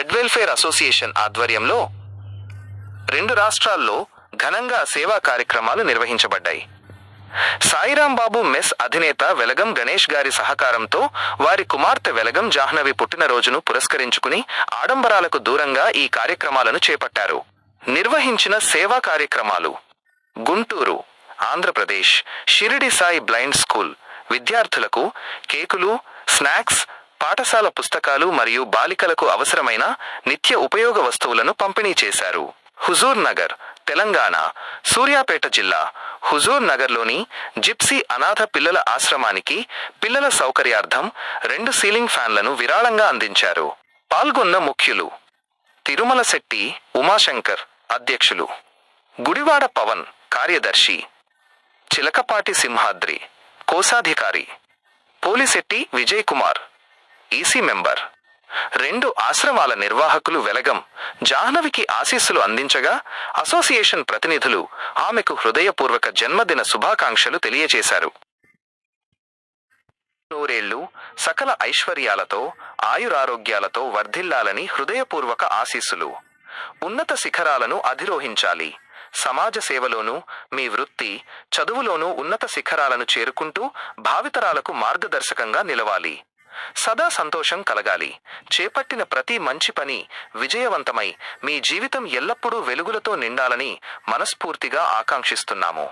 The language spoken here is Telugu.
బ్లడ్ వెల్ఫేర్ అసోసియేషన్ ఆధ్వర్యంలో 2 రాష్ట్రాల్లో ఘనంగా సేవా కార్యక్రమాలు నిర్వహించబడ్డాయి. సాయిరాం బాబు మెస్ అధినేత వెలగం గణేష్ గారి సహకారంతో వారి కుమార్తె వెలగం జాహ్నవి పుట్టినరోజును పురస్కరించుకుని ఆడంబరాలకు దూరంగా ఈ కార్యక్రమాలను చేపట్టారు. నిర్వహించిన సేవా కార్యక్రమాలు: గుంటూరు, ఆంధ్రప్రదేశ్ షిరిడి సాయి బ్లైండ్ స్కూల్ విద్యార్థులకు కేకులు, స్నాక్స్, పాఠశాల పుస్తకాలు మరియు బాలికలకు అవసరమైన నిత్య ఉపయోగ వస్తువులను పంపిణీ చేశారు. హుజూర్ నగర్, తెలంగాణ సూర్యాపేట జిల్లా హుజూర్ నగర్లోని జిప్సీ అనాథ పిల్లల ఆశ్రమానికి పిల్లల సౌకర్యార్థం 2 సీలింగ్ ఫ్యాన్లను విరాళంగా అందించారు. పాల్గొన్న ముఖ్యులు: తిరుమల శెట్టి ఉమాశంకర్, అధ్యక్షులు; గుడివాడ పవన్, కార్యదర్శి; చిలకపాటి సింహాద్రి, కోశాధికారి; పోలిశెట్టి విజయ్ కుమార్, ఈసీ మెంబర్. 2 ఆశ్రమాల నిర్వాహకులు వెలగం జాహ్నవికి ఆశీస్సులు అందించగా, అసోసియేషన్ ప్రతినిధులు ఆమెకు హృదయపూర్వక జన్మదిన శుభాకాంక్షలు తెలియజేశారు. నూరేళ్లు సకల ఐశ్వర్యాలతో ఆయురారోగ్యాలతో వర్ధిల్లాలని హృదయపూర్వక ఆశీస్సులు. ఉన్నత శిఖరాలను అధిరోహించాలి. సమాజ సేవలోనూ మీ వృత్తి, చదువులోనూ ఉన్నత శిఖరాలను చేరుకుంటూ భావితరాలకు మార్గదర్శకంగా నిలవాలి. సదా సంతోషం కలగాలి. చేపట్టిన ప్రతి మంచి పని విజయవంతమై మీ జీవితం ఎల్లప్పుడూ వెలుగులతో నిండాలని మనస్ఫూర్తిగా ఆకాంక్షిస్తున్నాము.